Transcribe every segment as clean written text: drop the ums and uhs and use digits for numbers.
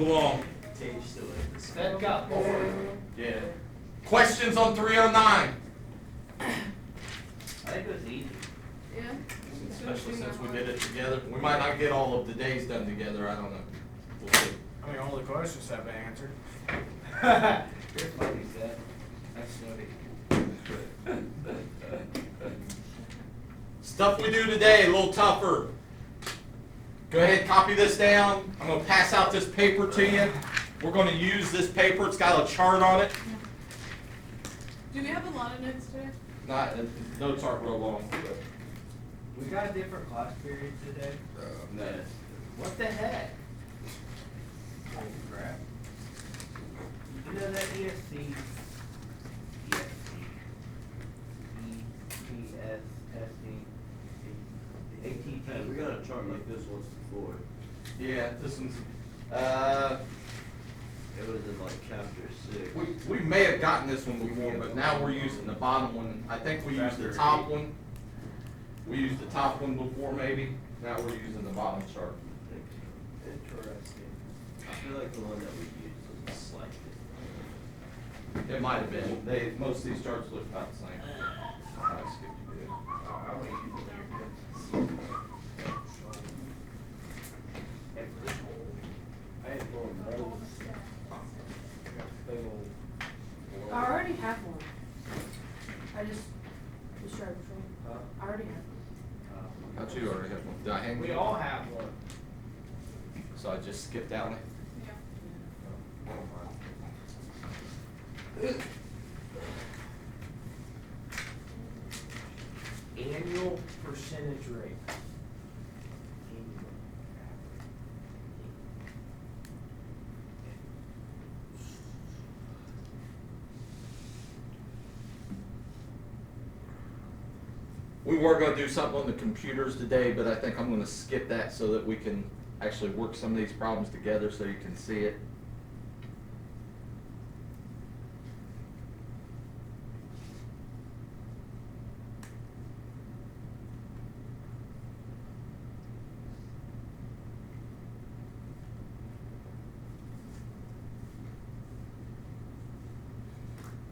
Along. That got bored. Yeah. Questions on 309? I think it was easy. Yeah. Especially since we did it together. We might not get all of the days done together, I don't know. We'll see. I mean, all the questions have been answered. You're funny, Seth. That's funny. Stuff we do today, a little tougher. Go ahead, copy this down. I'm going to pass out this paper to you. We're going to use this paper. It's got a chart on it. Do we have a lot of notes today? Not notes aren't real long. We got a different class period today. Yes. What the heck? Holy crap. You know that ESC, EPS testing, ATP. Hey, we got a chart like this once before. Yeah, this one's. It was in like chapter 6. We may have gotten this one before, but now we're using the bottom one. I think we used the top one. We used the top one before, maybe. Now we're using the bottom chart. Interesting. I feel like the one that we used was slightly. It might have been. Most of these charts look about the same. I skipped a bit. I already have one. I just was trying to show. I already have one. How'd you already have one? Did I hang We one? all have one. So I just skipped that one? Annual percentage rate. We were gonna do something on the computers today, but I think I'm gonna skip that so that we can actually work some of these problems together so you can see it.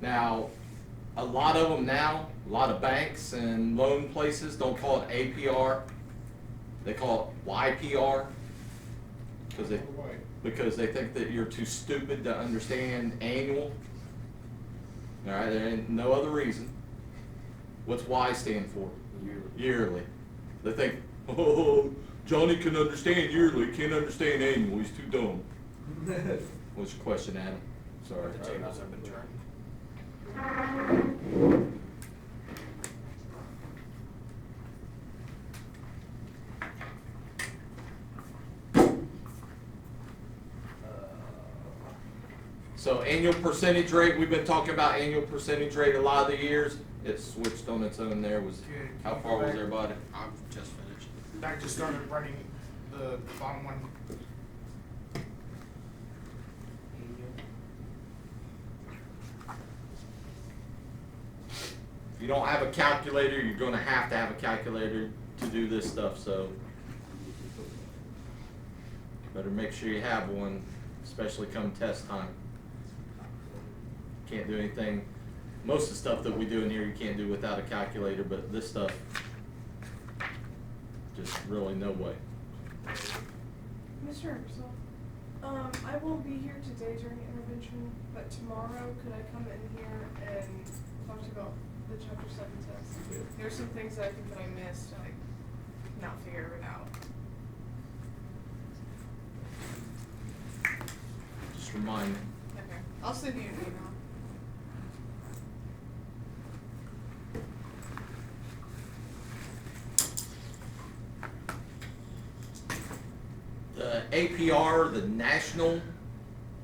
Now, a lot of them now, a lot of banks and loan places don't call it APR. They call it YPR because they think that you're too stupid to understand annual. All right, there ain't no other reason. What's Y stand for? Yearly. They think, oh, Johnny can understand yearly, can't understand annual. He's too dumb. What's your question, Adam? Sorry. The tables have been turned. So annual percentage rate, we've been talking about annual percentage rate a lot of the years. It switched on its own there. Was Good. how far was everybody? I've just finished. Back to started writing the bottom one. If you don't have a calculator, you're going to have a calculator to do this stuff. So better make sure you have one, especially come test time. Can't do anything. Most of the stuff that we do in here you can't do without a calculator, but this stuff, just really no way. Mr. Ebersole, I won't be here today during intervention, but tomorrow could I come in here and talk to you about the chapter 7 test? Yeah. There's some things that I think that I missed, and I not figure it out. Just remind me. Okay, I'll send you an email. The APR, the national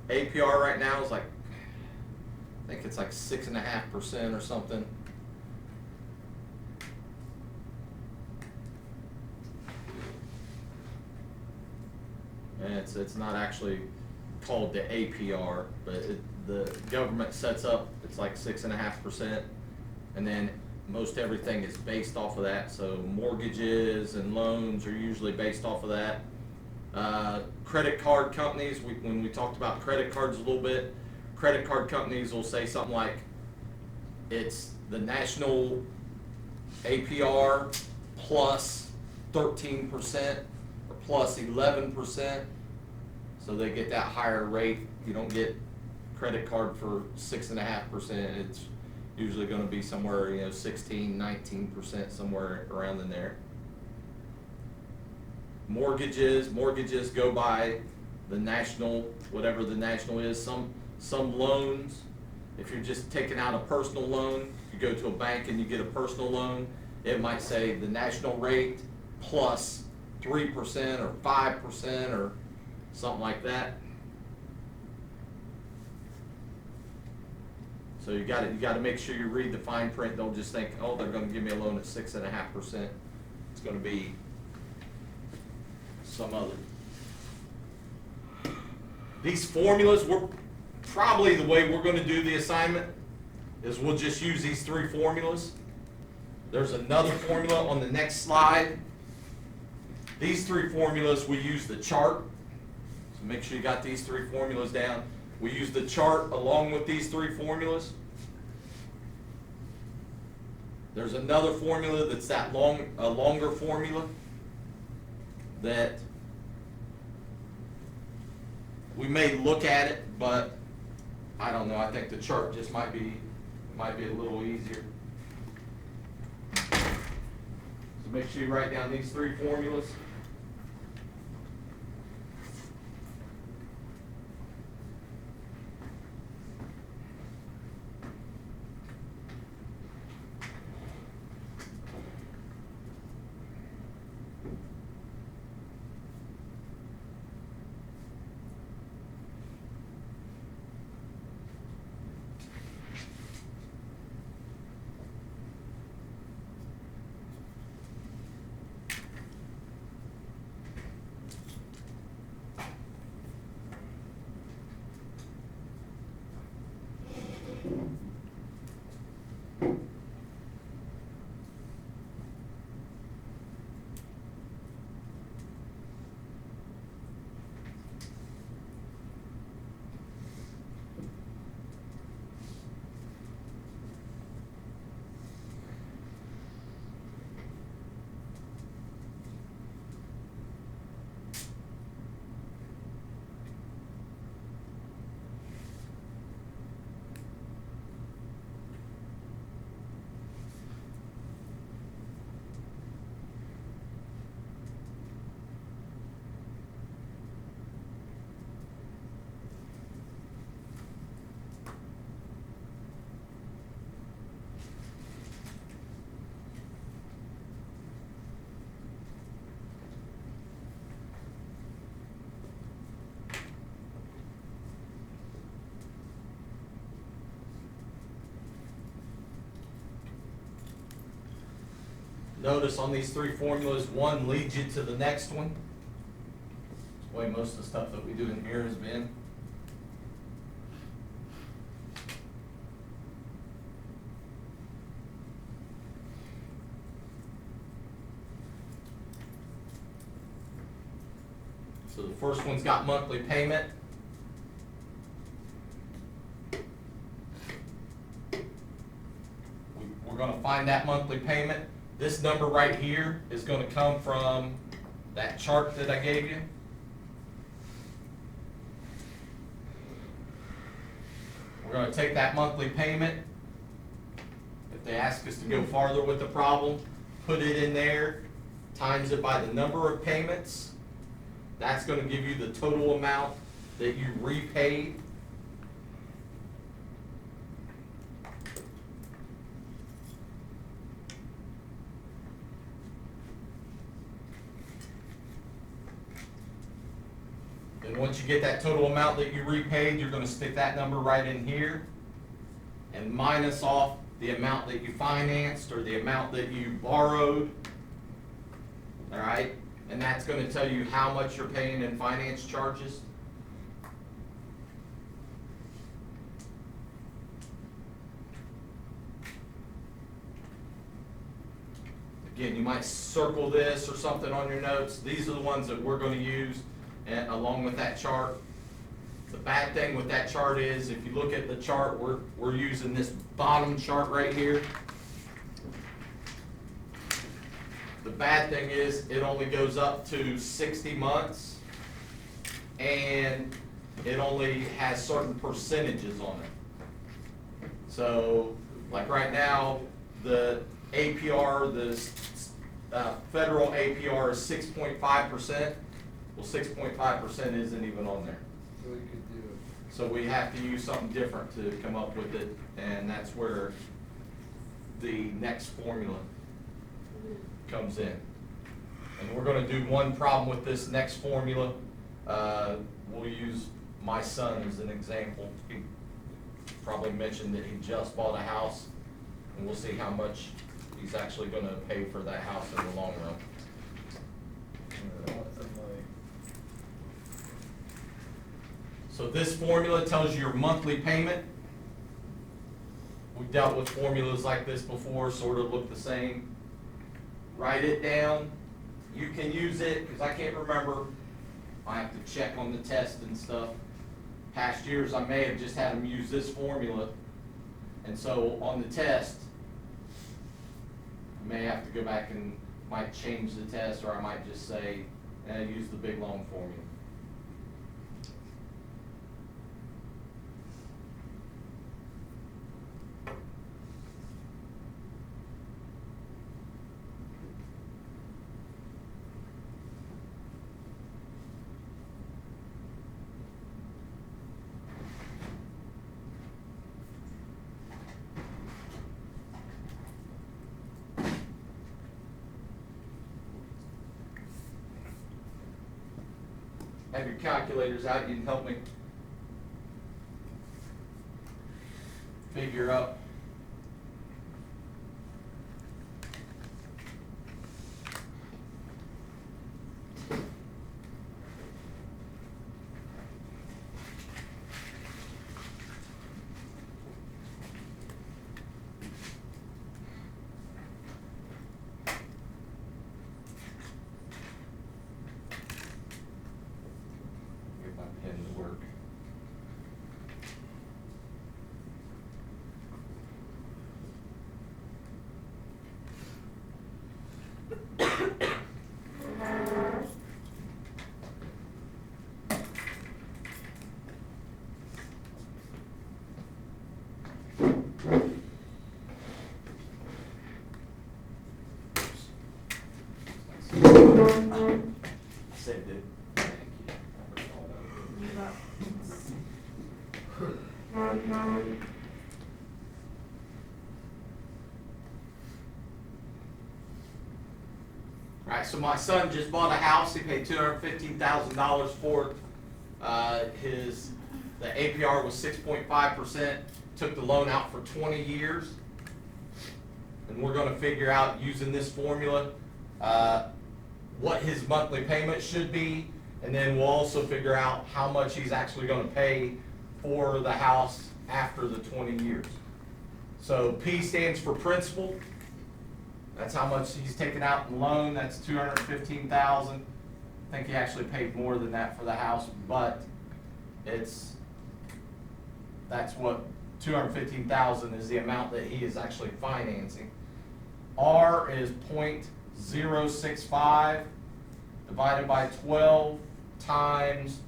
APR right now is like, I think it's like 6.5% or something. And it's not actually called the APR, but the government sets up, it's like 6.5%, and then most everything is based off of that. So mortgages and loans are usually based off of that. Credit card companies, when we talked about credit cards a little bit, credit card companies will say something like, it's the national APR plus 13% or plus 11%. So they get that higher rate. You don't get credit card for 6.5%. It's usually gonna be somewhere, 16, 19%, somewhere around in there. Mortgages go by the national, whatever the national is. Some loans, if you're just taking out a personal loan, you go to a bank and you get a personal loan, it might say the national rate plus 3% or 5% or something like that. So you gotta make sure you read the fine print. Don't just think, oh, they're gonna give me a loan at 6.5%. It's gonna be some other. These formulas, we're probably the way we're gonna do the assignment is we'll just use these 3 formulas. There's another formula on the next slide. These 3 formulas, we use the chart. So make sure you got these 3 formulas down. We use the chart along with these 3 formulas. There's another formula that's a longer formula that we may look at it, but I don't know. I think the chart just might be a little easier. So make sure you write down these 3 formulas. Notice on these 3 formulas, one leads you to the next one. That's the way most of the stuff that we do in here has been. So the first one's got monthly payment. We're going to find that monthly payment. This number right here is going to come from that chart that I gave you. We're going to take that monthly payment. If they ask us to go farther with the problem, put it in there, times it by the number of payments. That's going to give you the total amount that you repaid. And once you get that total amount that you repaid, you're going to stick that number right in here and minus off the amount that you financed or the amount that you borrowed. All right? And that's going to tell you how much you're paying in finance charges. Again, you might circle this or something on your notes. These are the ones that we're going to use. and along with that chart. The bad thing with that chart is, if you look at the chart, we're using this bottom chart right here. The bad thing is, it only goes up to 60 months, and it only has certain percentages on it. So, like right now, the APR, the federal APR is 6.5%. Well, 6.5% isn't even on there. So we could do it. So we have to use something different to come up with it, and that's where the next formula comes in. And we're gonna do one problem with this next formula. We'll use my son as an example. He probably mentioned that he just bought a house, and we'll see how much he's actually gonna pay for that house in the long run. So this formula tells you your monthly payment. We've dealt with formulas like this before, sort of look the same. Write it down. You can use it, because I can't remember. I have to check on the test and stuff. Past years, I may have just had them use this formula. And so on the test, I may have to go back and might change the test, or I might just say, use the big long formula. Have your calculators out, you can help me figure out. Get my pen to work. I saved it. Thank you. Alright, so my son just bought a house. He paid $215,000 for it. The APR was 6.5%. Took the loan out for 20 years. And we're going to figure out, using this formula, what his monthly payment should be, and then we'll also figure out how much he's actually going to pay for the house after the 20 years. So P stands for principal. That's how much he's taken out in loan. That's $215,000. I think he actually paid more than that for the house, but that's what $215,000 is, the amount that he is actually financing. R is 0.065 divided by 12 times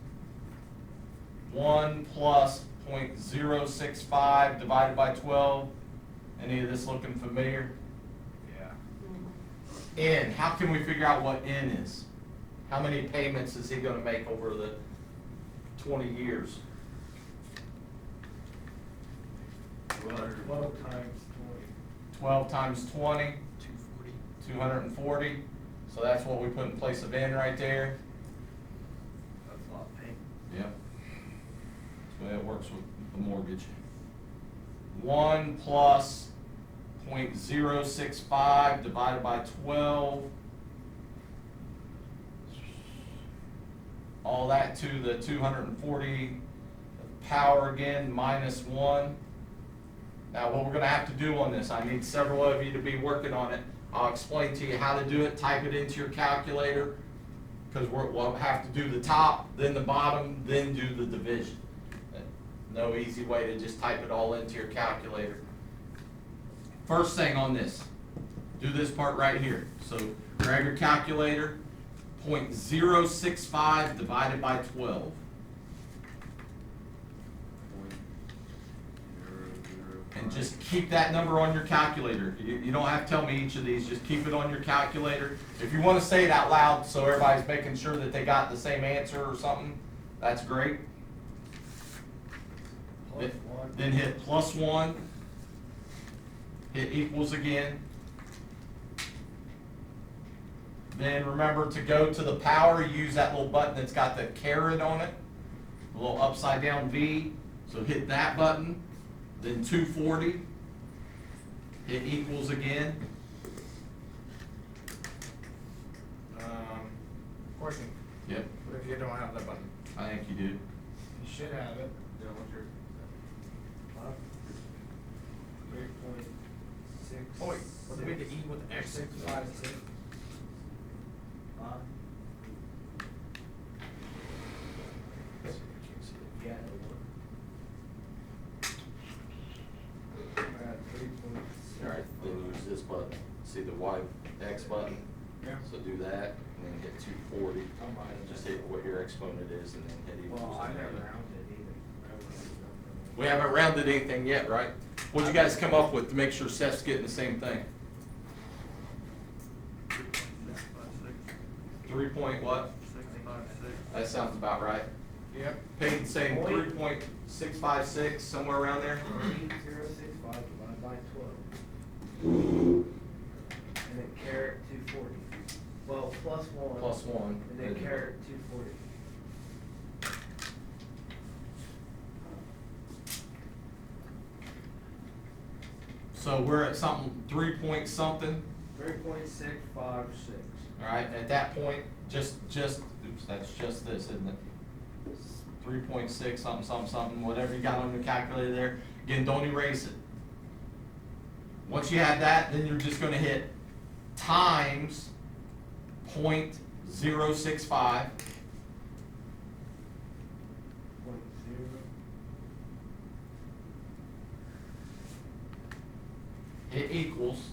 1 plus 0.065 divided by 12. Any of this looking familiar? Yeah. N, how can we figure out what N is? How many payments is he going to make over the 20 years? 12 times 12 times 20, 240. So that's what we put in place of N right there. That's a lot of payment. Yep. That's the way it works with the mortgage. 1 plus 0.065 divided by 12. All that to the 240 power again, minus 1. Now what we're going to have to do on this, I need several of you to be working on it. I'll explain to you how to do it. Type it into your calculator. because we'll have to do the top, then the bottom, then do the division. No easy way to just type it all into your calculator. First thing on this, do this part right here. So grab your calculator, 0.065 divided by 12. And just keep that number on your calculator. You don't have to tell me each of these, just keep it on your calculator. If you want to say it out loud so everybody's making sure that they got the same answer or something, that's great. Then hit +1, hit equals again. Then remember to go to the power, use that little button that's got the caret on it, a little upside down V. So hit that button, then 240, hit equals again. Question, Yep, what if you don't have that button? I think you do. You should have it. Yeah, what's your? 3.6. Oh wait, what do we have to E with the X? 656. Yeah, it would. I got 3.6. All right, then use this button. See the Y X button? Yeah. So do that, and then hit 240. Just hit what your exponent is, and then hit equals. Well, I and never then- rounded either. We haven't rounded anything yet, right? What'd you guys come up with to make sure Seth's getting the same thing? 3 point what? That sounds about right. Yep. Peyton saying Point. 3.656, somewhere around there. 0.065 divided by 12. And then caret 240. Well, +1. +1. And then caret 240. So we're at something 3 point something. 3.656. All right, at that point, oops, that's just this, isn't it? 3.6 something, something, something, whatever you got on your calculator there. Again, don't erase it. Once you have that, then you're just gonna hit times 0.065. 0.0. Hit equals.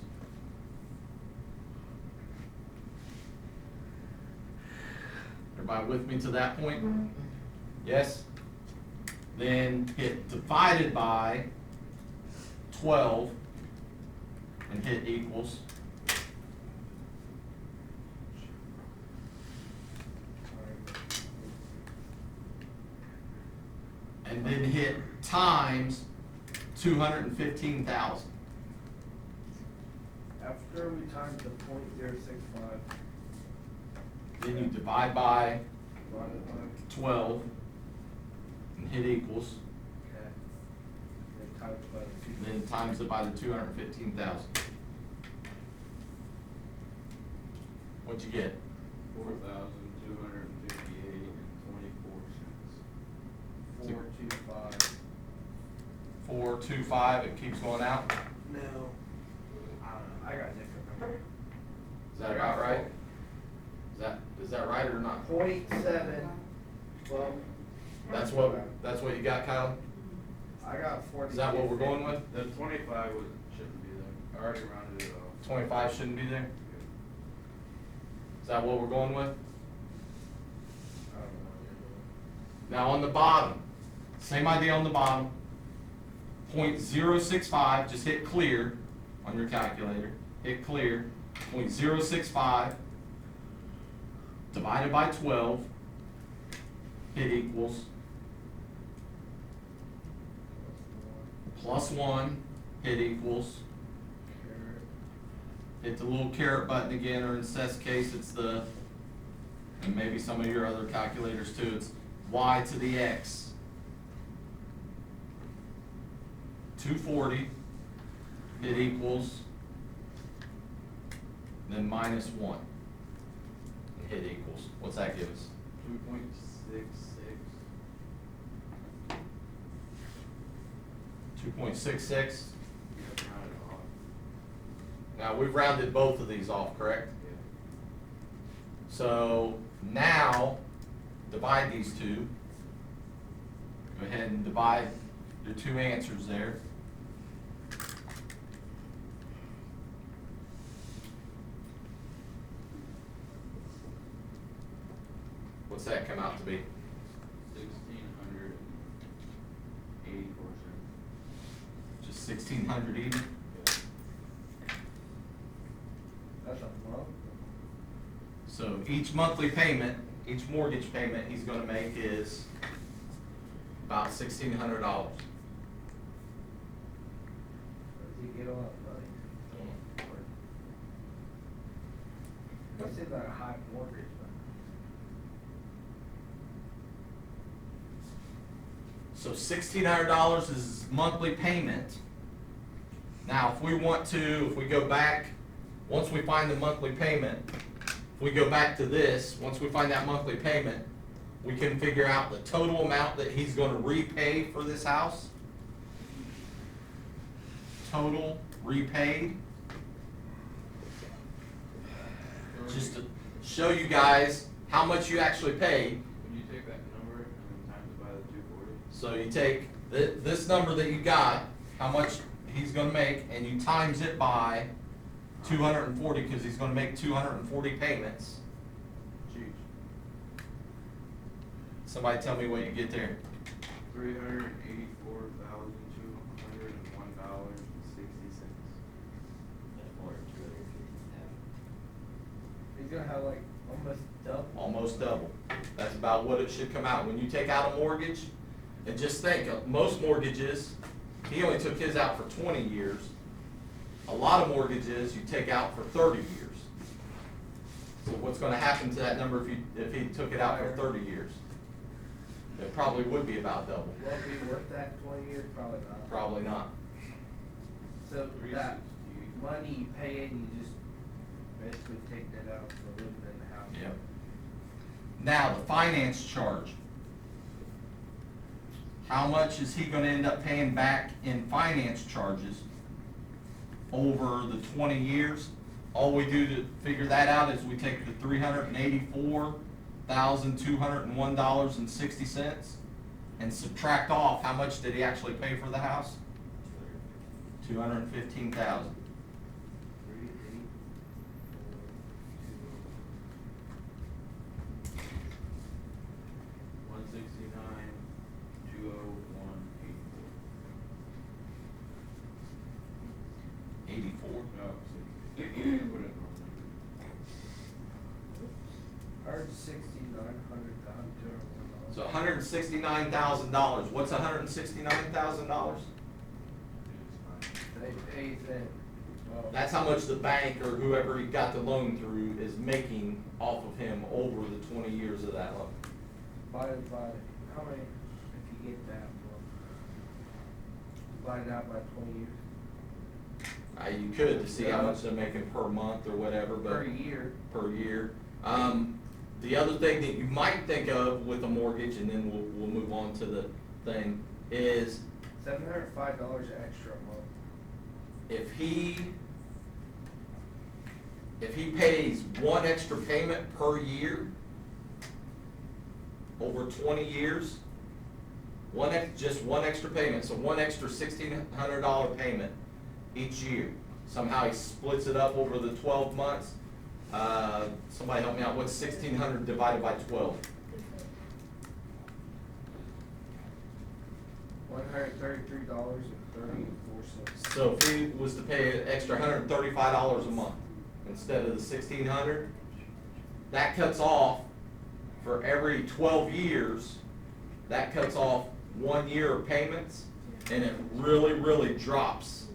Everybody with me to that point? Yes? Then hit divided by 12 and hit equals. And then hit times 215,000. After we times the 0.065 Then you divide by divided by, 12 and hit equals. okay, then times by the 2. Then times it by the 215,000. What'd you get? 4,258.24 cents. 425. 425, it keeps going out. No. I don't know, I got a different number. Is that about right? Is that right or not? 0.7, well. That's what you got, Kyle? I got 40. Is that what we're going with? The 25 shouldn't be there. I already rounded it off. 25 shouldn't be there? Is that what we're going with? I don't know. Now on the bottom, same idea on the bottom. 0.065, just hit clear on your calculator. Hit clear. 0.065 divided by 12. Hit equals. +1. Hit equals. Hit the little caret button again, or in Seth's case, it's the, and maybe some of your other calculators too, it's y to the x. 240, it equals, then -1. And hit equals. What's that give us? 2.66. 2.66. Yeah, rounded off. Now, we've rounded both of these off, correct? Yeah. So, Now, divide these two. Go ahead and divide your two answers there. What's that come out to be? 1,684 cents. Just 1,600 even? That's a month. So each monthly payment, each mortgage payment he's gonna make is about $1,600. Does he get all that money? What's it like a high mortgage, So $1,600 is his monthly payment. Now, if we go back, once we find the monthly payment, if we go back to this, once we find that monthly payment, we can figure out the total amount that he's gonna repay for this house. Total repaid. Just to show you guys how much you actually paid. When you take that number and then times it by the 240, So you take this number that you got, how much he's gonna make, and you times it by 240, because he's gonna make 240 payments. jeez, Somebody tell me what you get there. $384,201.60. he's gonna have like almost double. Almost double. That's about what it should come out. When you take out a mortgage, and just think, most mortgages, he only took his out for 20 years. A lot of mortgages you take out for 30 years. So what's gonna happen to that number if he took it out for 30 years? It probably would be about double. Will it be worth that 20 years? Probably not. Probably not. So that 360. money you pay in, you just basically take that out for living in the house. Yep. Now, the finance charge. How much is he gonna end up paying back in finance charges over the 20 years? All we do to figure that out is we take the $384,201.60 and subtract off how much did he actually pay for the house? $215,000. 3, 8, 169,201.84. 84. No, so put it in wrong number. 169,100,201. So $169,000. What's $169,000? They pay then. Well, That's how much the bank or whoever he got the loan through is making off of him over the 20 years of that loan. divided by, how many, if you get that, well, divided out by 20 years. You could to see how much they're making per month or whatever, but. Per year. Per year. The other thing that you might think of with a mortgage, and then we'll move on to the thing, is $705 extra a month. if he pays one extra payment per year over 20 years, just one extra payment, so one extra $1,600 payment each year. Somehow he splits it up over the 12 months. Somebody help me out, what's 1,600 divided by 12? $133.34. So if he was to pay an extra $135 a month instead of the 1,600, that cuts off, for every 12 years, that cuts off 1 year of payments, and it really, really drops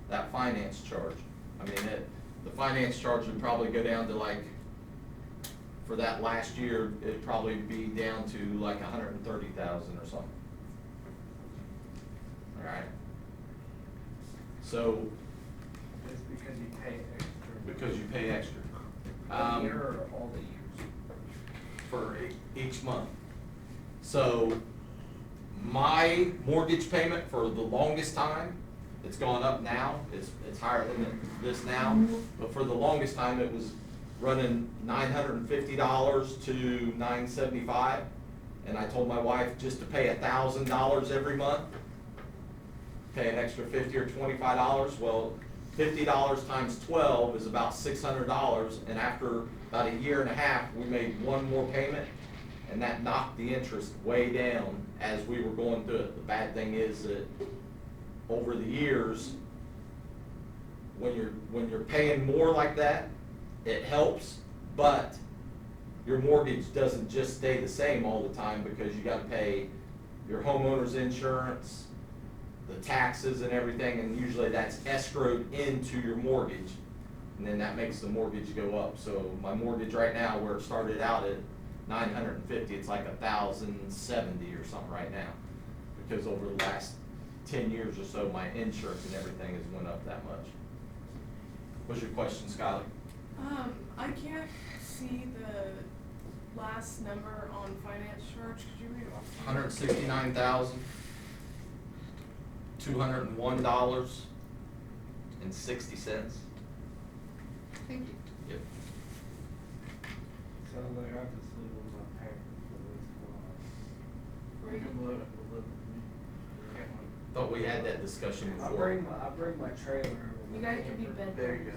that finance charge. I mean, the finance charge would probably go down to like, for that last year, it'd probably be down to like 130,000 or something. All right. So, It's because you pay extra. because you pay extra. One year or all the years? For each month. So, my mortgage payment for the longest time, it's gone up now, it's higher than this now, but for the longest time, it was running $950 to $975, and I told my wife just to pay $1,000 every month, pay an extra $50 or $25. Well, $50 times 12 is about $600, and after about a year and a half, we made one more payment, and that knocked the interest way down as we were going through it. The bad thing is that over the years, when you're paying more like that, it helps, but your mortgage doesn't just stay the same all the time, because you gotta pay your homeowner's insurance, the taxes and everything, and usually that's escrowed into your mortgage, and then that makes the mortgage go up. So my mortgage right now, where it started out at $950, it's like $1,070 or something right now, because over the last 10 years or so, my insurance and everything has went up that much. What's your question, Skylar? I can't see the last number on finance charge, could you read it off? $169,201.60. Thank you. Yep. Sounds like I can sleep with my parents for this while. Where you- Thought we had that discussion I before. bring my trailer. You guys can be bed There you go.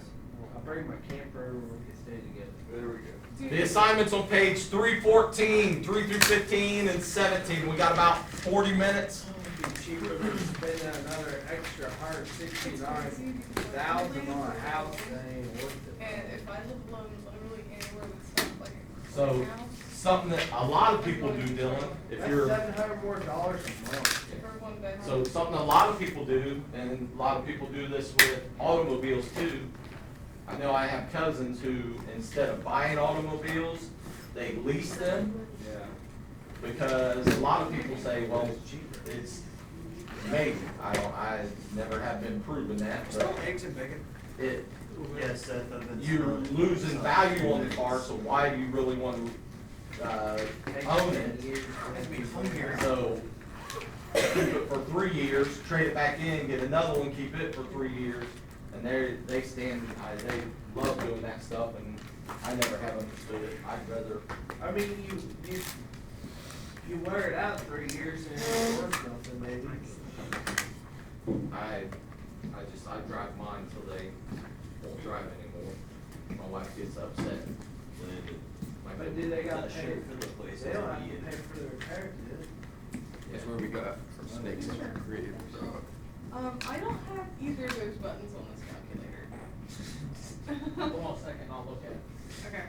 I bring my camper over, we can stay together. There we go. Dude, The assignment's on page 314, 3 through 15 and 17. We got about 40 minutes. It'd be cheaper than spending another extra $169,000 on a house that ain't worth it. And if I live alone, literally anywhere that's not like a So, house, something that a lot of people do, Dylan, if That's you're, $700 more dollars a month. for one bedroom. so something a lot of people do, and a lot of people do this with automobiles too. I know I have cousins who, instead of buying automobiles, they lease them, Yeah. because a lot of people say, well, it's maybe, I never have been proven that, but Eggs and bacon. it, Yes, Seth, I've been. you're losing value on the car, so why do you really want to, own it? So, keep it for 3 years, trade it back in, get another one, keep it for 3 years, and they they love doing that stuff, and I never have understood it. I'd rather, I mean, you wear it out 3 years and it's worth something, maybe. I drive mine till they won't drive anymore. My wife gets upset. But do they gotta pay? For the place. They don't have to pay for the repair, do they? That's where we got from Snakes and Creative. I don't have either of those buttons on this calculator. Hold on a second, I'll look at it. Okay.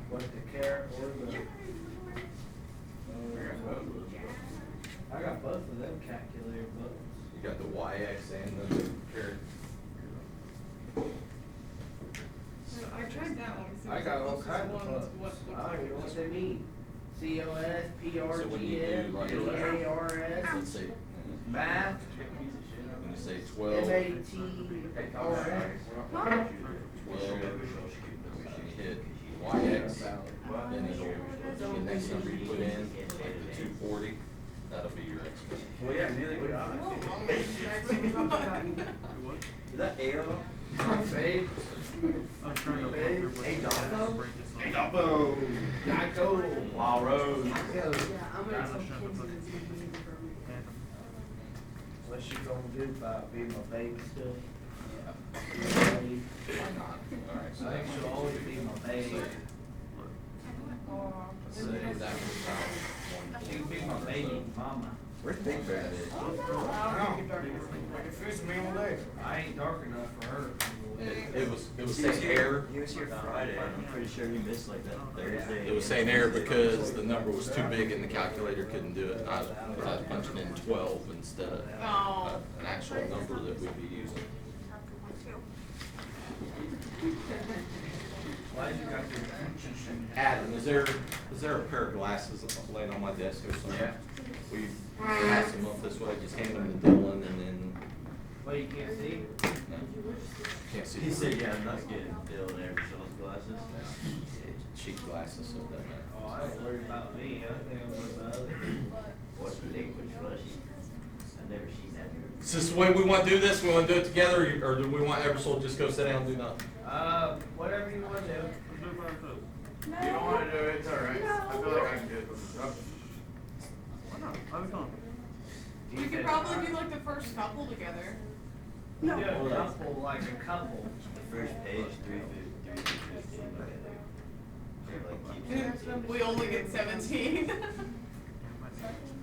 What, the care or the? I got both of them calculator buttons. You got the YX and the carrot. So I tried that one. 'cause it I was got the all closest kinds of one to buttons. what I don't even know what they mean. COS, So when you do like- PRGM, Let's see, math, when you say 12, MATRS. 12, hit YX, then it'll, the next number you put in, like the 240, that'll be your expense. Well, yeah, really, is that AO? Babe. I'm trying to. Hey, Doppo. Hey, Doppo. Geico. Wild Rose. What you gonna do about being my baby still? Why not? Alright, so I think she'll always be my baby. let's say that was about She'll be my baby mama. Where's Big Bear at? It fits me all day. I ain't dark enough for her. It was saying error. He was here Friday, I'm pretty sure he missed like that Thursday. It was saying error because the number was too big and the calculator couldn't do it. And I was punching in 12 instead of an actual number that we'd be using. Why you got your attention? Adam, is there a pair of glasses laying on my desk or something? Yeah. We pass them up this way, just hand them to Dylan and then, Well, you can't see? can't see. He said, yeah, I'm not getting Bill and Ebersole glasses. Cheap glasses, so it doesn't matter. Oh, I ain't worried about me, I think I'm worried about other people. What's the liquid flush? I've never seen that. Is this the way we want to do this? We want to do it together, or do we want Ebersole to just go sit down and do nothing? I Whatever you wanna do. No. You don't wanna do it, it's alright. I feel like I can do it. Why not? Why we going? We could probably do like the first couple together. Do No. a couple, like a couple. The first page, 315. Like, We only get 17.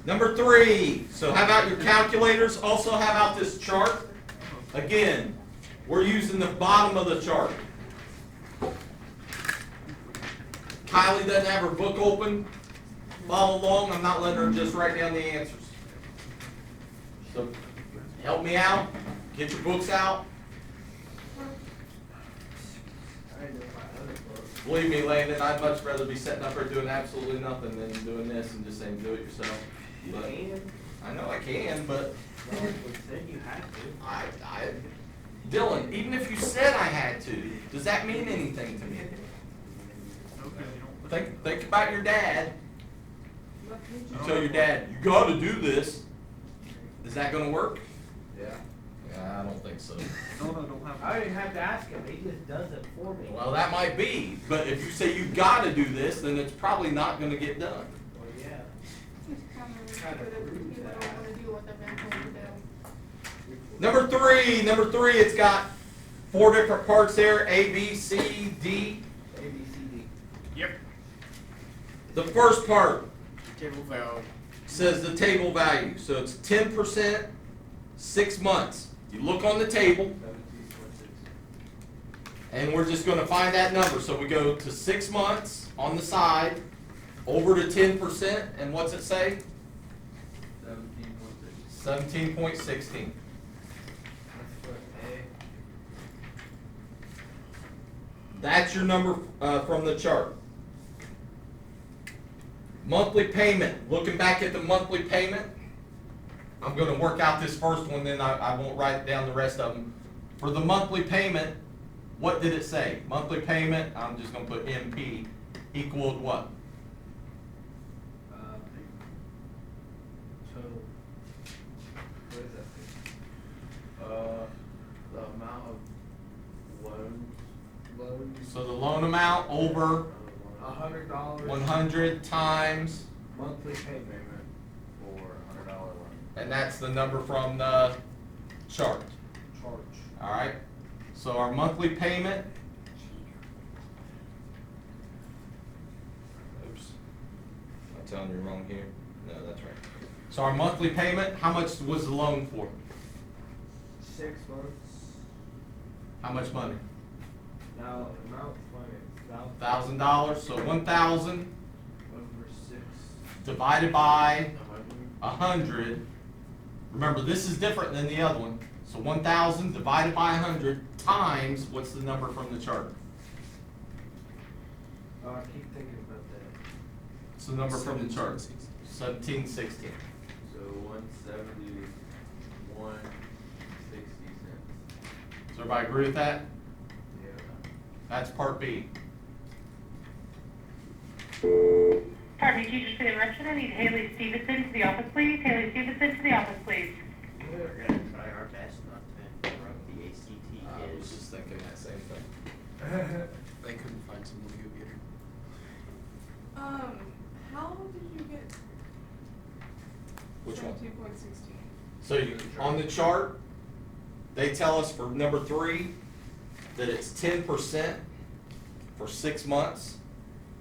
Number 3, so have out your calculators, also have out this chart. Again, we're using the bottom of the chart. Kylie doesn't have her book open. Follow along, I'm not letting her just write down the answers. So, help me out, get your books out. I know my other book. Believe me, Landon, I'd much rather be sitting up here doing absolutely nothing than doing this and just saying, do it yourself. You But can. I know I can, but Well, we said you had to. Dylan, even if you said I had to, does that mean anything to me? Think about your dad. You tell your dad, you gotta do this. Is that gonna work? Yeah. Yeah, I don't think so. I don't even have to ask him, he just does it for me. Well, that might be, but if you say you gotta do this, then it's probably not gonna get done. Well, yeah. Number three, it's got 4 different parts there, A, B, C, D. A, B, C, D. Yep. The first part Table valve. says the table value, so it's 10%, 6 months. You look on the table, 17.6. and we're just gonna find that number. So we go to 6 months on the side, over to 10%, and what's it say? 17.6. 17.16. That's what A. That's your number from the chart. Monthly payment, looking back at the monthly payment, I'm gonna work out this first one, then I won't write down the rest of them. For the monthly payment, what did it say? Monthly payment, I'm just gonna put MP, equaled what? Total. What is that? The amount of loans. So the loan amount over $100. 100 times, Monthly payment. Payment for $100 loan. and that's the number from the chart. Charge. All right, so our monthly payment. Oops, am I telling you wrong here? No, that's right. So our monthly payment, how much was the loan for? 6 months. How much money? Now, amount funny. $1,000, so 1,000 Over 6. divided by 100. 100. Remember, this is different than the other one. So 1,000 divided by 100 times, what's the number from the chart? Oh, I keep thinking about that. What's the number from the chart? 1716. So 171.60 cents. Does everybody agree with that? Yeah. That's part B. Pardon me, teachers for the interruption. I need Haley Stevenson to the office, please. Haley Stevenson to the office, please. We're gonna try our best not to interrupt the ACT I was kids. just thinking that same thing. They couldn't find someone who could get her. How did you get Which one? 17.16? So you, on the chart, they tell us for number 3 that it's 10% for 6 months.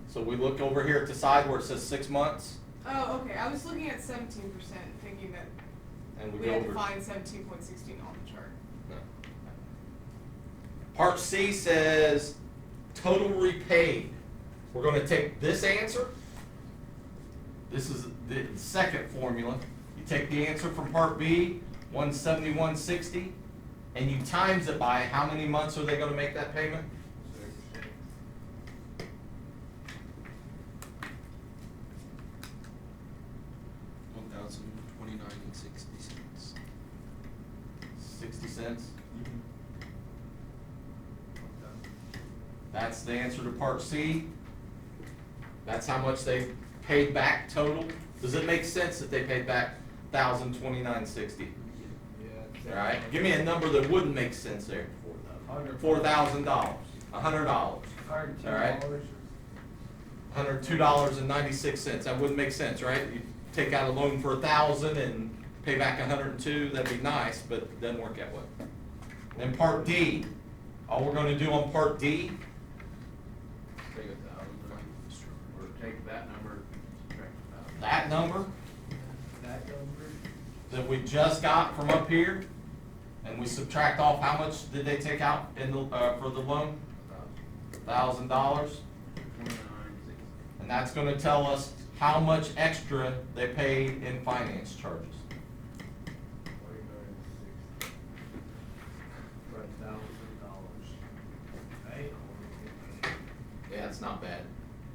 So we look over here at the side where it says 6 months, Oh, okay. I was looking at 17%, thinking that and we we go had to over. find 17.16 on the chart. No. Part C says total repaid. We're going to take this answer. This is the second formula. You take the answer from part B, 171.60, and you times it by how many months are they going to make that payment? 1,029.60 cents. 60 cents. That's the answer to part C. That's how much they paid back total. Does it make sense that they paid back $1,029.60? Yeah. All right, give me a number that wouldn't make sense there. $100. $4,000. $100. All right. $102. $102.96. That wouldn't make sense, right? You take out a loan for $1,000 and pay back 102. That'd be nice, but it doesn't work that way. Then part D. All we're going to do on part D. Take 1,000, or take that number, subtract 1,000. That number That number. that we just got from up here, and we subtract off how much did they take out in the for the loan? $1,000. 29.6. And that's going to tell us how much extra they paid in finance charges. 29.6 for $1,000. Right? Yeah, it's not bad.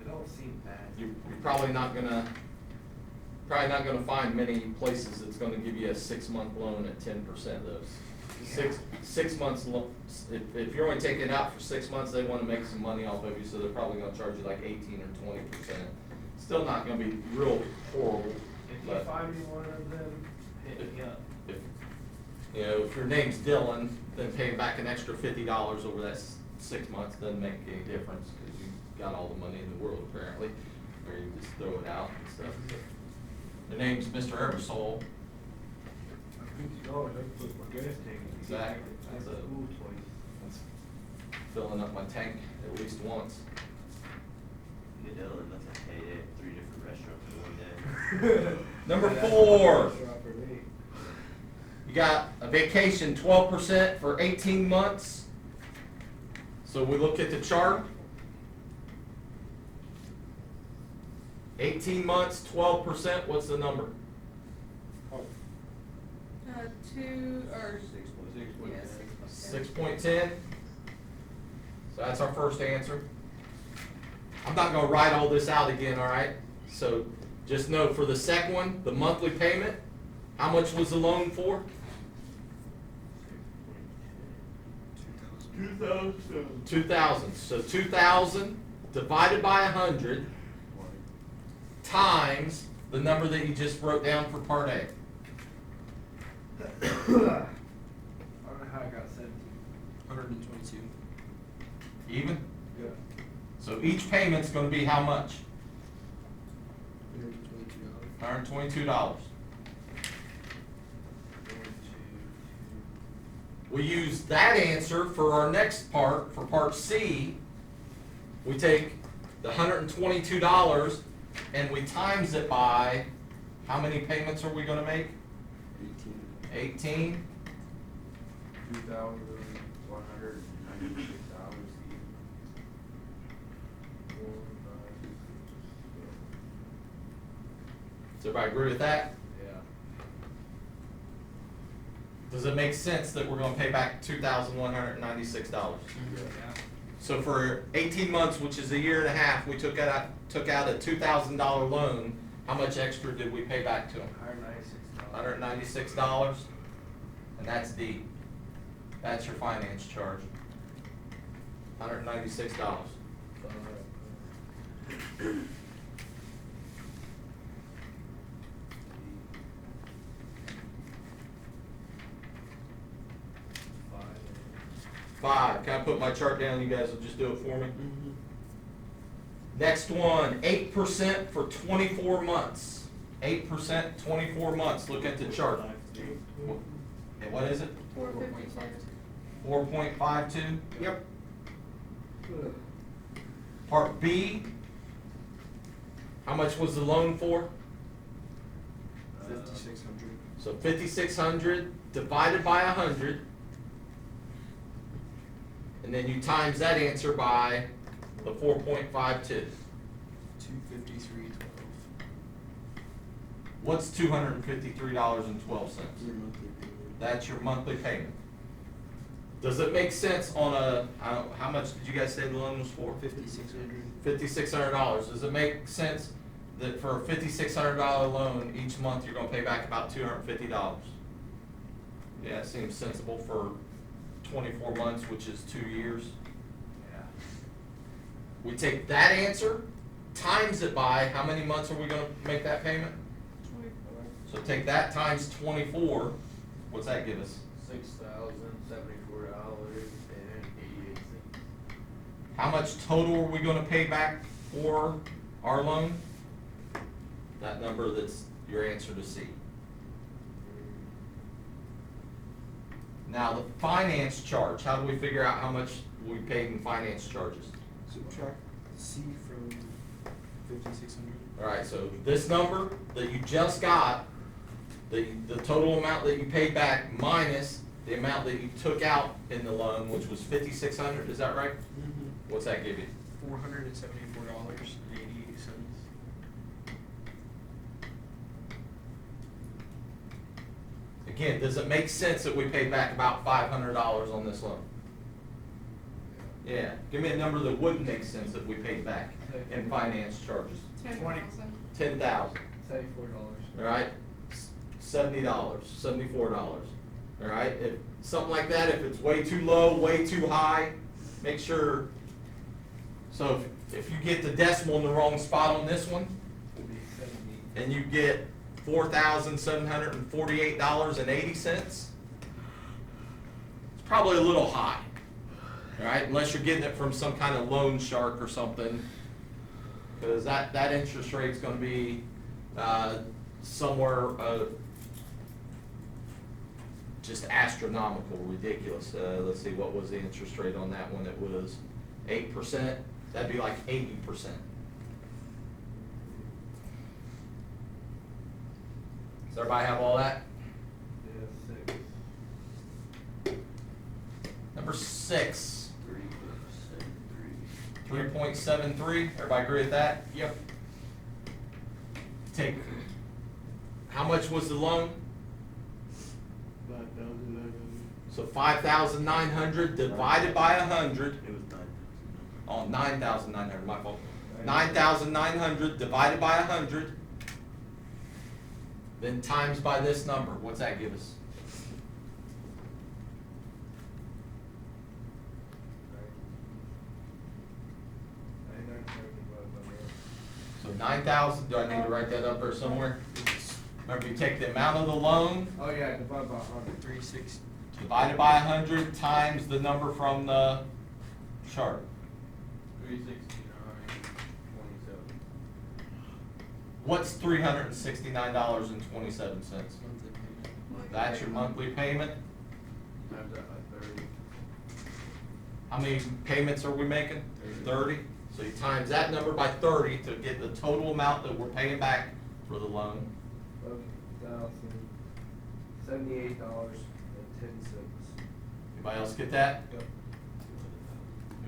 It don't seem bad. You're probably not gonna find many places that's gonna give you a 6-month loan at 10% those. Six months if you're only taking it out for 6 months, they wanna make some money off of you, so they're probably gonna charge you like 18 or 20%. Still not gonna be real horrible, If you but find me one of them, hit me up. if, you know, if your name's Dylan, then paying back an extra $50 over that 6 months doesn't make any difference, cause you got all the money in the world apparently, or you just throw it out and stuff. The name's Mr. Ebersole. $50, I put my gas tank. Exactly. That's a- Cool choice. That's filling up my tank at least once. Good Dylan, that's a payday at 3 different restaurants in one day. Number Yeah, that's 4. a restaurant for me. You got a vacation 12% for 18 months. So we look at the chart. 18 months, 12%, what's the number? 2 or 6.6. yeah, 6.10. So that's our first answer. I'm not gonna write all this out again, all right? So just know for the second one, the monthly payment, how much was the loan for? 2,000. So 2,000 divided by 100 times the number that you just wrote down for part A. I don't know how I got 17. 122. Even? Yeah. So each payment's gonna be how much? $122. $122. We use that answer for our next part, for part C. We take the $122 and we times it by, how many payments are we gonna make? 18. $2,196. Does everybody agree with that? Yeah. Does it make sense that we're gonna pay back $2,196? Yeah. So for 18 months, which is a year and a half, we took out a $2,000 loan. How much extra did we pay back to them? $196. $196, and that's D. That's your finance charge. $196. Five. Can I put my chart down? You guys will just do it for me. Next one, 8% for 24 months. 8%, 24 months. Look at the chart. And what is it? 452. 4.52? Yep. Part B, how much was the loan for? 5,600. So 5,600 divided by 100. And then you times that answer by the 4.52. 253.12. What's $253.12? Your monthly payment. That's your monthly payment. Does it make sense on a, how much did you guys say the loan was for? 5,600. $5,600. Does it make sense that for a $5,600 loan, each month you're gonna pay back about $250? Yeah, it seems sensible for 24 months, which is 2 years. Yeah. We take that answer, times it by, how many months are we gonna make that payment? 24. So take that times 24, what's that give us? $6,074.88. How much total are we gonna pay back for our loan? That number that's your answer to C. Now, the finance charge, how do we figure out how much we paid in finance charges? Subtract C from 5,600. Alright, so this number that you just got, the total amount that you paid back minus the amount that you took out in the loan, which was 5,600, is that right? What's that give you? $474.88. Again, does it make sense that we paid back about $500 on this loan? Yeah, give me a number that wouldn't make sense that we paid back in finance charges. 10,000. 10,000, $74. alright? $70, $74, alright? If, something like that, if it's way too low, way too high, make sure. So if you get the decimal in the wrong spot on this one, It'd be 70. and you get $4,748.80, it's probably a little high, all right? Unless you're getting it from some kind of loan shark or something, because that interest rate's going to be somewhere just astronomical, ridiculous. Let's see, what was the interest rate on that one? It was 8%. That'd be like 80%. Does everybody have all that? Yeah, 6. Number 6, 3.73. 3.73. Everybody agree with that? Yep. Take, how much was the loan? 5,900. So 5,900 divided by 100. It was 9,000. Oh, 9,900, my fault. 9,900 divided by 100, then times by this number. What's that give us? So 9,000, do I need to write that up there somewhere? Remember, you take the amount of the loan Oh, yeah, divide by 100. 360. divided by 100 times the number from the chart. 369.27. What's $369.27? Monthly payment. That's your monthly payment. Times that by 30. How many payments are we making? 30. So you times that number by 30 to get the total amount that we're paying back for the loan. $78.10. Anybody else get that? Yep.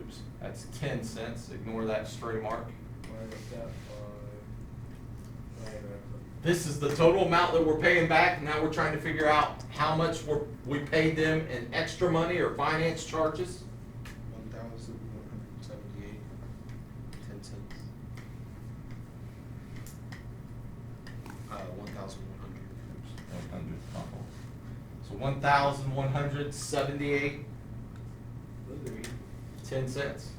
Oops, that's 10 cents. Ignore that stray mark. Minus that by. This is the total amount that we're paying back. Now we're trying to figure out how much we paid them in extra money or finance charges. 1,178.10. 1,100. 100. So 1,178 10 cents.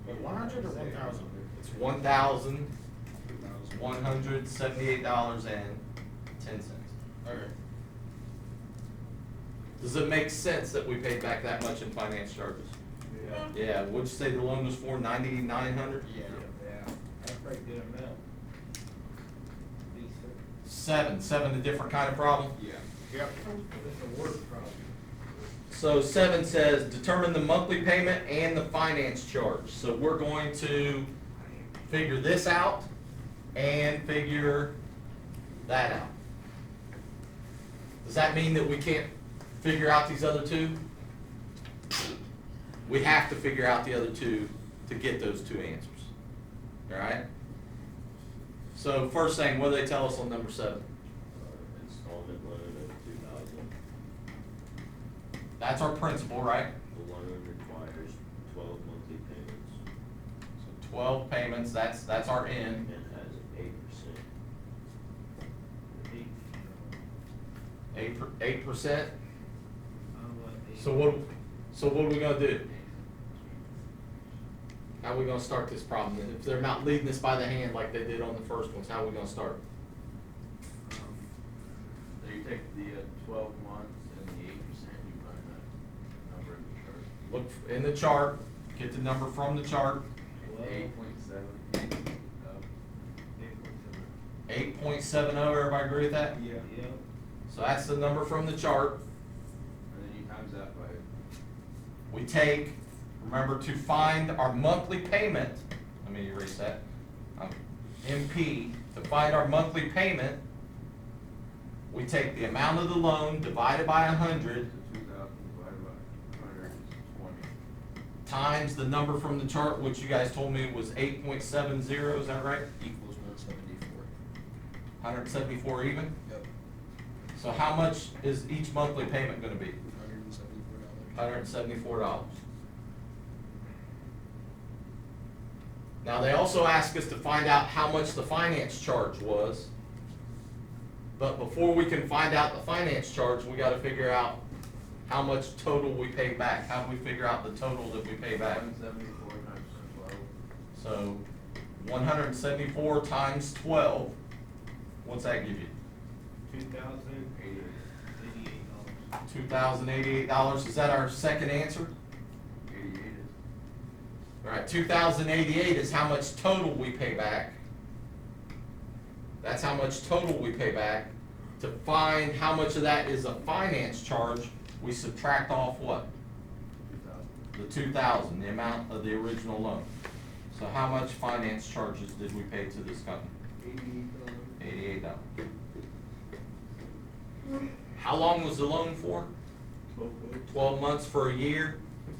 100 or 1,000? It's $1,178.10. Okay. Does it make sense that we paid back that much in finance charges? Yeah. Yeah, would you say the loan was for 9,900? Yeah. Yeah, that's a pretty good amount. Decent. Seven, a different kind of problem. Yeah. Yep. It's a work problem. So 7 says, determine the monthly payment and the finance charge. So we're going to figure this out and figure that out. Does that mean that we can't figure out these other two? We have to figure out the other two to get those two answers. All right? So first thing, what do they tell us on number 7? Installment loan of 2,000. That's our principal, right? The loan requires 12 monthly payments So 12 payments, that's our end. and has 8%. 8%. So what are we gonna do? How are we gonna start this problem? If they're not leading us by the hand like they did on the first ones, how are we gonna start? So you take the 12 months and the 8%, you find that number in the chart. Look in the chart, Get the number from the chart. 8.7. 8.70, everybody agree with that? Yeah. So that's the number from the chart. And then you times that by, We take, remember to find our monthly payment, let me erase that, MP, to find our monthly payment, we take the amount of the loan divided by 100 2,000 divided by 100 is 20. times the number from the chart, which you guys told me was 8.70, is that right? Equals 174. 174 even? Yep. So how much is each monthly payment gonna be? $174. $174. Now, they also ask us to find out how much the finance charge was. But before we can find out the finance charge, we gotta figure out how much total we pay back. How do we figure out the total that we pay back? 174 times 12. So, 174 times 12, what's that give you? $2,088. $2,088. Is that our second answer? 88 is. All right, 2,088 is how much total we pay back. That's how much total we pay back. To find how much of that is a finance charge, we subtract off what? 2,000. The 2,000, the amount of the original loan. So how much finance charges did we pay to this company? $88. How long was the loan for? 12 months for a year.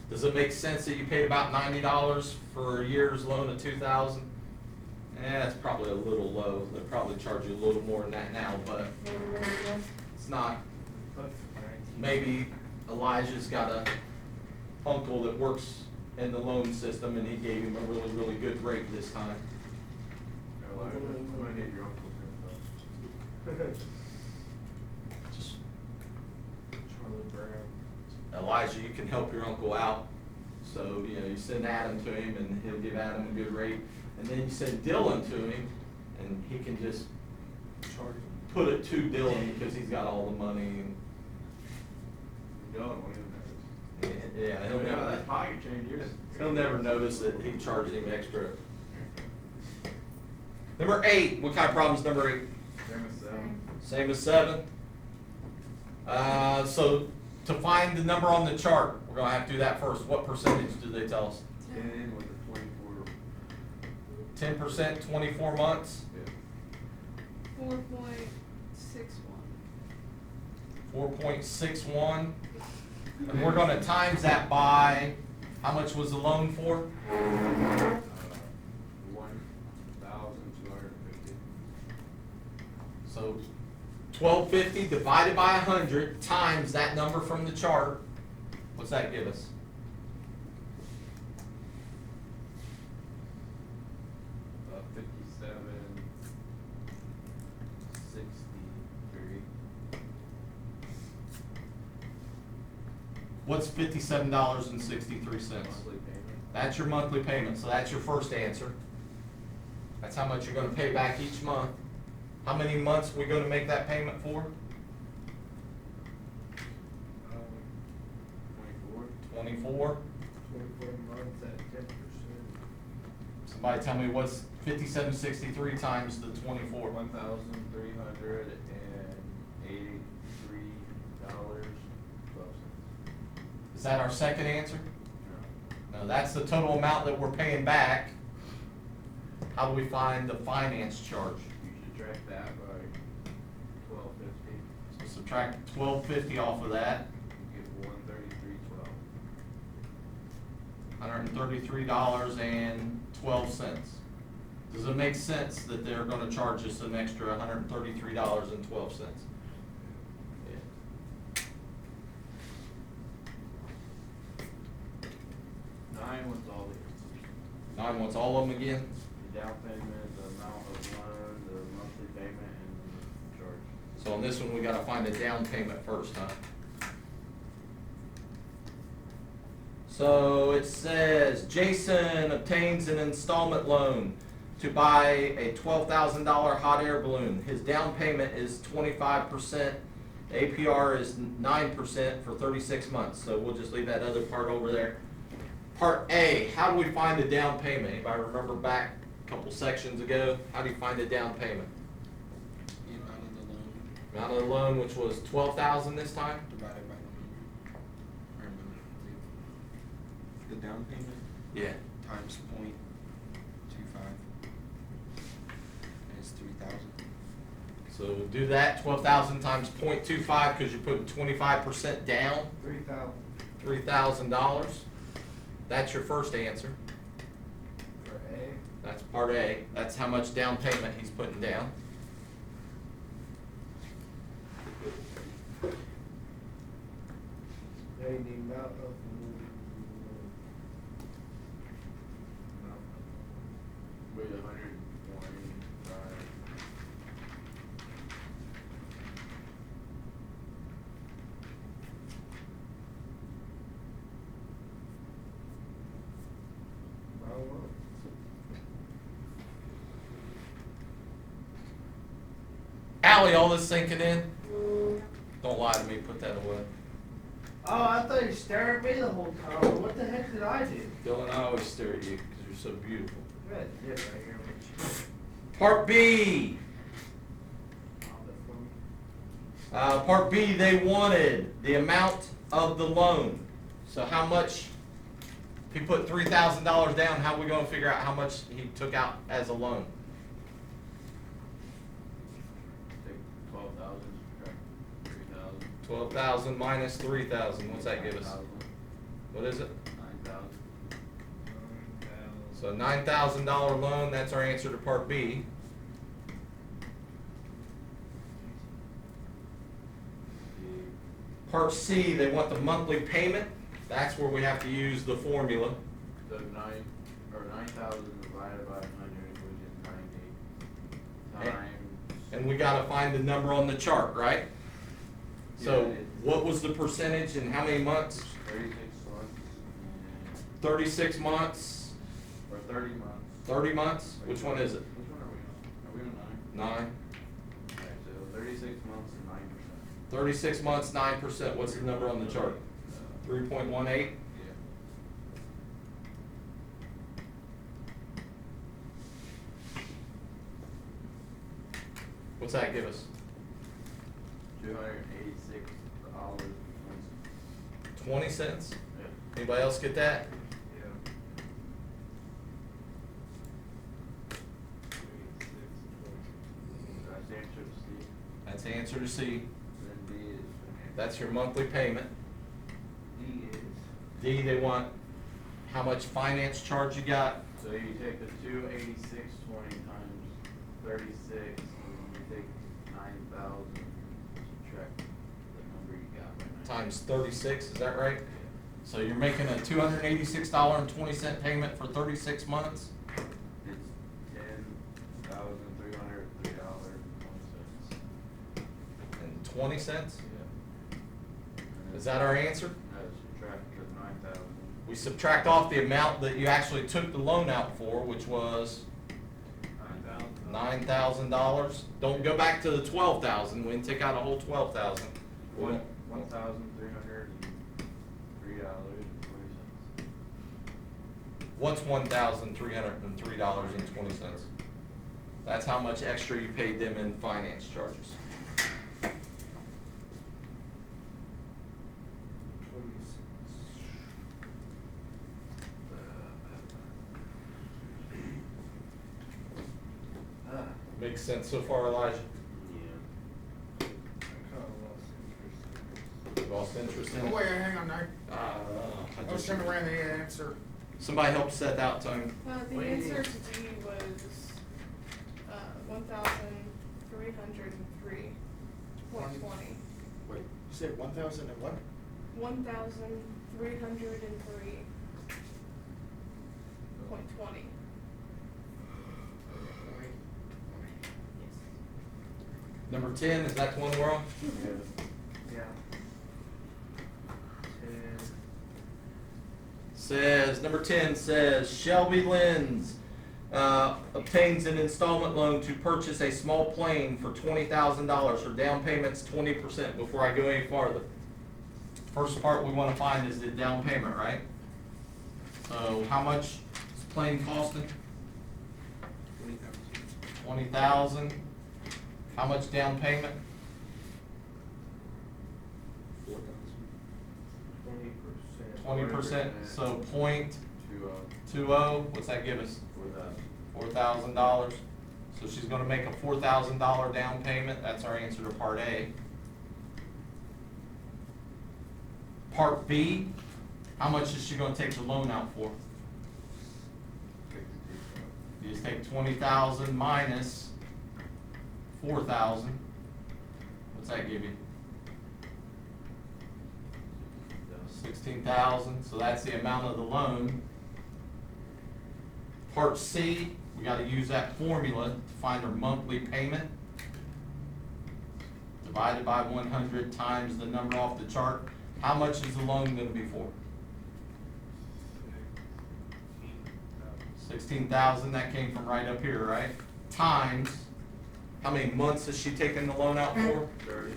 Does it make sense that you paid about $90 for a year's loan of 2,000? That's probably a little low. They'll probably charge you a little more than that now, but it's not. Maybe Elijah's got a uncle that works in the loan system and he gave him a really, really good rate this time. Elijah, I'm gonna need your uncle's info. Just, Charlie Brown. Elijah, you can help your uncle out. So, you send Adam to him and he'll give Adam a good rate. And then you send Dylan to him and he can just put it to Dylan because he's got all the money. And, Dylan won't even notice. yeah, That pocket change, he'll never notice that he charged him extra. Number 8, what kind of problem is number 8? Same as 7. Same as 7. So to find the number on the chart, we're gonna have to do that first. What percentage do they tell us? 10 with the 24. 10%, 24 months, Yeah. 4.61. And we're gonna times that by, how much was the loan for? 1,250. So 1,250 divided by 100 times that number from the chart. What's that give us? About 57.63. What's $57.63? Monthly payment. That's your monthly payment, so that's your first answer. That's how much you're gonna pay back each month. How many months are we gonna make that payment for? 24. 24. 24 months at 10%. Somebody tell me what's 57.63 times the 24? $1,383.12. Is that our second answer? No, that's the total amount that we're paying back. How do we find the finance charge? You subtract that by 1,250. So subtract 1,250 off of that, You get 133.12. $133.12. Does it make sense that they're gonna charge us an extra $133.12? Yeah. 9 was all the 9 wants all of them again? the down payment, the amount of loan, the monthly payment, and the charge. So on this one, we gotta find a down payment first, huh? So it says, Jason obtains an installment loan to buy a $12,000 hot air balloon. His down payment is 25%. The APR is 9% for 36 months. So we'll just leave that other part over there. Part A, how do we find a down payment? Anybody remember back a couple sections ago? How do you find a down payment? The amount of the loan Amount of the loan, which was 12,000 this time? divided by the number. Or the down payment Yeah. times 0.25 is 3,000. So we'll do that, 12,000 times 0.25, because you're putting 25% down, 3,000 $3,000. That's your first answer. for A. That's part A. That's how much down payment he's putting down. The amount of. Wait, 125. Allie, all this sinking in? Don't lie to me, put that away. Oh, I thought you were staring at me the whole time. What the heck did I do? Dylan, I always stare at you because you're so beautiful. Good, yeah, right here. Part B. Part B, they wanted the amount of the loan. So how much, if he put $3,000 down, how are we going to figure out how much he took out as a loan? Take 12,000, subtract 3,000. 12,000 minus 3,000, what's that give us? 9,000. What is it? 9,000. So $9,000 loan, that's our answer to part B. Part C, they want the monthly payment. That's where we have to use the formula. So 9,000 divided by 100, which is 90 times. And we gotta find the number on the chart, right? So Yeah. what was the percentage and how many months? 36 months. 36 months, Or 30 months. 30 months? Which one is it? Which one are we on? Are we on 9. Okay, so 36 months and 9%. 36 months, 9%. What's the number on the chart? 3.18? Yeah. What's that give us? $286. 20 cents? Yeah. Anybody else get that? That's the answer to C. That's the answer to C. Then D is. That's your monthly payment. D is. D, they want how much finance charge you got? So you take the 286.20 times 36, and you take 9,000, subtract the number you got right now. Times 36, is that right? So you're making a $286.20 payment for 36 months? It's $10,303.20. And 20 cents? Yeah. Is that our answer? No, subtract the 9,000. We subtract off the amount that you actually took the loan out for, which was $9,000. Don't go back to the 12,000. We didn't take out a whole 12,000. $1,303.20. What's $1,303.20? That's how much extra you paid them in finance charges. Makes sense so far, Elijah? Yeah. Lost interest in Oh, it? wait, hang on there. I I was just- trying to run the answer. Somebody help set out, Tony. The Wait. answer to D was, 1,303.20. Wait, you said 1,000 and what? 1,303.20. Number 10, is that the one we're on? Yeah. Number 10 says, Shelby Lenz obtains an installment loan to purchase a small plane for $20,000. Her down payment's 20%. Before I go any farther, first part we want to find is the down payment, right? So how much is the plane costing? 20,000. 20,000. How much down payment? 4,000. 20%, so point 2, 20, what's that give us? $4,000. So she's gonna make a $4,000 down payment, that's our answer to part A. Part B, how much is she gonna take the loan out for? You just take 20,000 minus 4,000. What's that give you? 16,000, so that's the amount of the loan. Part C, we gotta use that formula to find her monthly payment. Divided by 100 times the number off the chart. How much is the loan gonna be for? 16,000, that came from right up here, right? Times, how many months is she taking the loan out for? 30.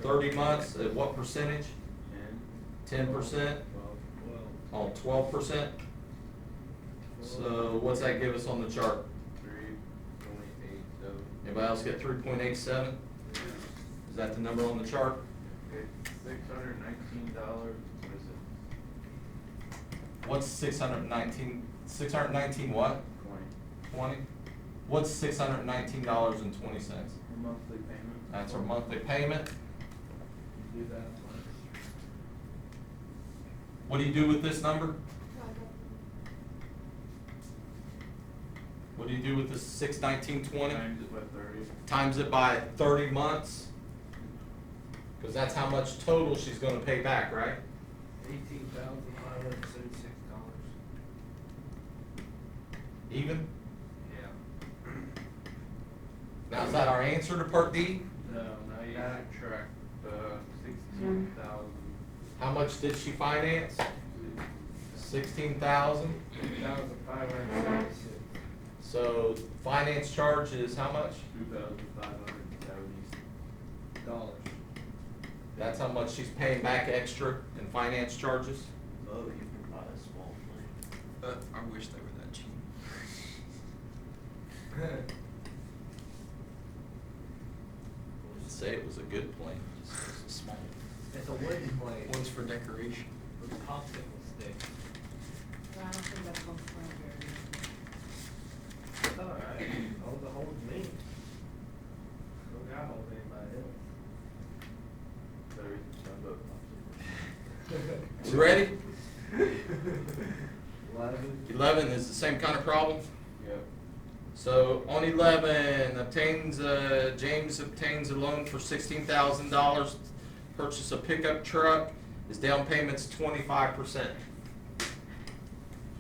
30 months, at what percentage? 10%? Oh, 12%? So what's that give us on the chart? 3.87. Anybody else get 3.87? Is that the number on the chart? Okay, $619, what is it? What's 619, 619 what? 20. 20? What's $619.20? Monthly payment. That's her monthly payment. Do that. What do you do with this number? What do you do with this 619.20? Times it by 30. Times it by 30 months? Because that's how much total she's gonna pay back, right? $18,576. Even? Yeah. Now, is that our answer to part D? No, now you subtract, 16,000. How much did she finance? 16,000. 2,576. So finance charge is how much? $2,570. That's how much she's paying back extra in finance charges? Oh, you can buy a small plane. I wish they were that cheap. Say it was a good plane. It's a small. It's a wooden plate One's for decoration. with a popsicle stick. I don't think that's going to fly very It's alright, hold the whole me. Don't gotta hold anybody else. You ready? 11. 11 is the same kind of problem. Yep. So on 11, James obtains a loan for $16,000, purchase a pickup truck. His down payment's 25%.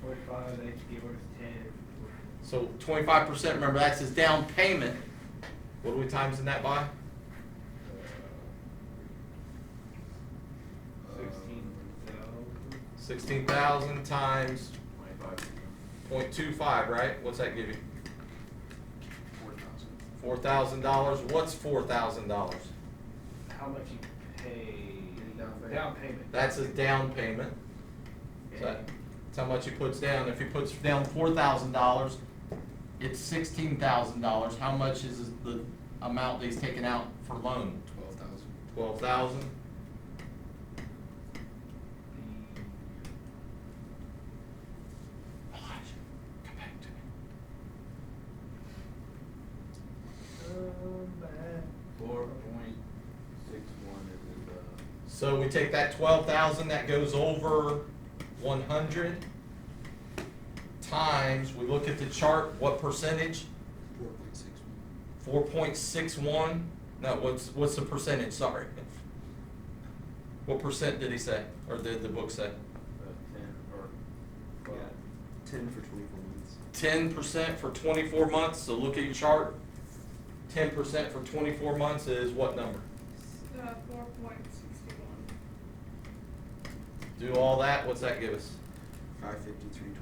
25, they give us 10. So 25%, remember that's his down payment. What are we timesing that by? 16,000 times 25%. 0.25, right? What's that give you? 4,000. $4,000. What's $4,000? How much you pay? Down payment. Down payment. That's his down payment. So that's how much he puts down. If he puts down $4,000, it's $16,000. How much is the amount that he's taking out for loan? 12,000. 12,000. Elijah, come back to me. 4.61 is his, So we take that 12,000 that goes over 100 times, we look at the chart, what percentage? 4.61. 4.61? No, what's the percentage, sorry. What percent did he say, or did the book say? 10 or 10 for 24 months. 10% for 24 months, so look at your chart. 10% for 24 months is what number? 4.61. Do all that, what's that give us? 553.20.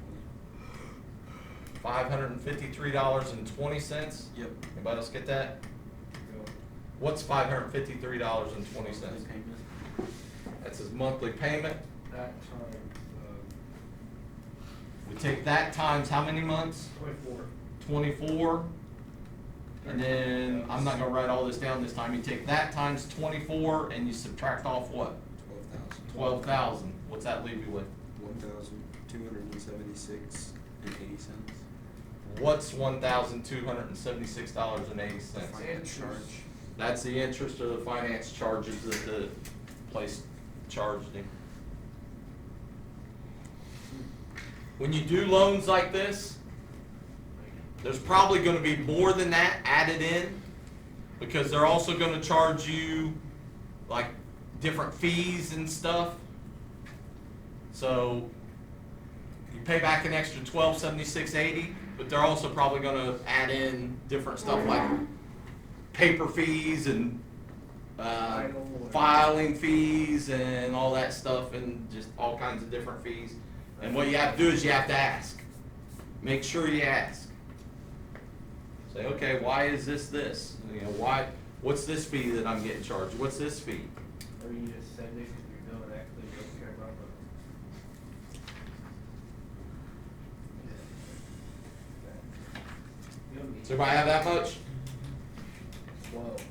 $553.20. Yep. Anybody else get that? What's $553.20? That's his monthly payment. That times, We take that times how many months? 24. And then, I'm not gonna write all this down this time. You take that times 24 and you subtract off what? 12,000. What's that leave you with? 1,276.80. What's $1,276.80? Finance charge. That's the interest of the finance charges that the place charged him. When you do loans like this, there's probably gonna be more than that added in, because they're also gonna charge you like different fees and stuff. So you pay back an extra $1,276.80, but they're also probably gonna add in different stuff like paper fees and filing fees and all that stuff, and just all kinds of different fees. And what you have to do is you have to ask. Make sure you ask. Say, okay, why is this? You know, what's this fee that I'm getting charged? What's this fee? Or you just send it because you don't actually don't care about it. Does everybody have that much? 12.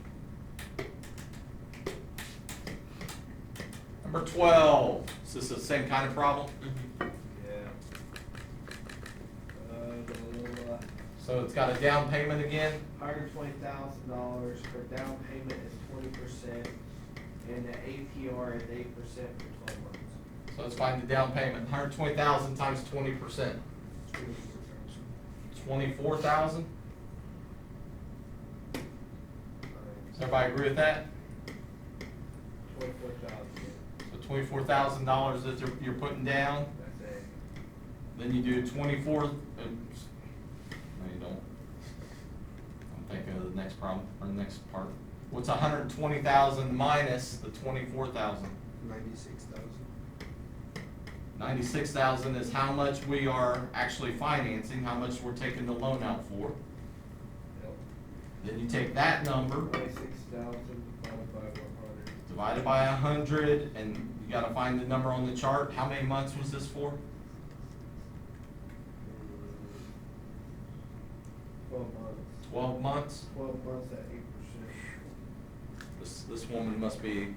Number 12. Is this the same kind of problem? Yeah. So it's got a down payment again. $120,000 for down payment is 20%, and the APR is 8% for 12 months. So let's find the down payment. 120,000 times 20%. 24,000. Does everybody agree with that? 24,000. So $24,000 that you're putting down. That's it. Then you do 24. No, you don't. I'm thinking of the next problem or the next part. What's 120,000 minus the 24,000? 96,000. 96,000 is how much we are actually financing, how much we're taking the loan out for. Yep. Then you take that number, 26,000 divided by 100. divide it by 100, and you gotta find the number on the chart. How many months was this for? 12 months. 12 months? 12 months at 8%. This woman must be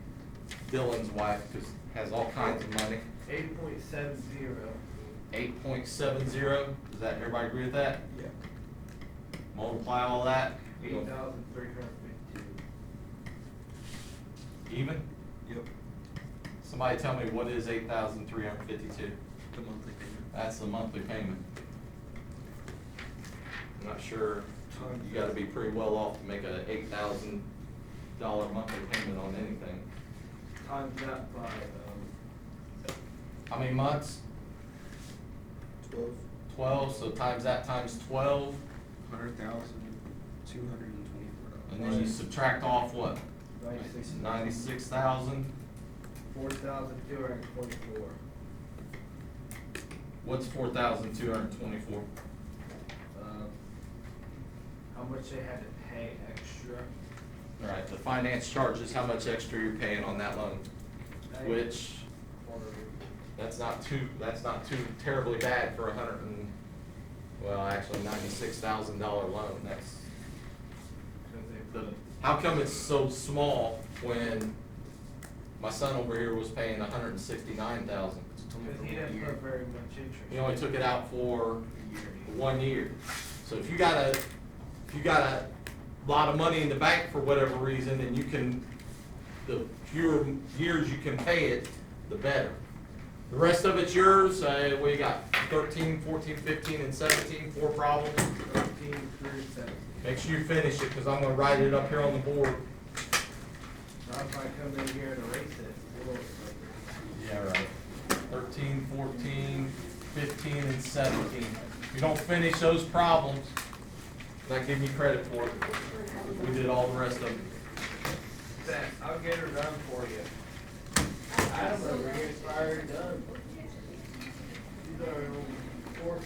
Dylan's wife, because has all kinds of money. 8.70. 8.70, does that, everybody agree with that? Yeah. Multiply all that. 8,352. Even? Yep. Somebody tell me what is 8,352? The monthly payment. That's the monthly payment. I'm not sure, you gotta be pretty well off to make a $8,000 monthly payment on anything. Times that by, How many months? 12. 12, so times that times 12, $100,224. and then you subtract off what? 96,000. 96,000. 4,224. What's 4,224? How much they had to pay extra. All right, the finance charges how much extra you're paying on that loan, which that's not too terribly bad for actually $96,000 loan. That's how come it's so small when my son over here was paying $169,000. Because he didn't put very much interest. He only took it out for 1 year. So if you got a lot of money in the bank for whatever reason, and the fewer years you can pay it, the better. The rest of it's yours. What you got? 13, 14, 15, and 17, 4 problems. 13 through 17. Make sure you finish it, because I'm gonna write it up here on the board. Not if I come in here and erase it. Yeah, right. 13, 14, 15, and 17. If you don't finish those problems, not giving you credit for it. We did all the rest of them. I'll get her done for you. Adam over here is already done. She's already 14.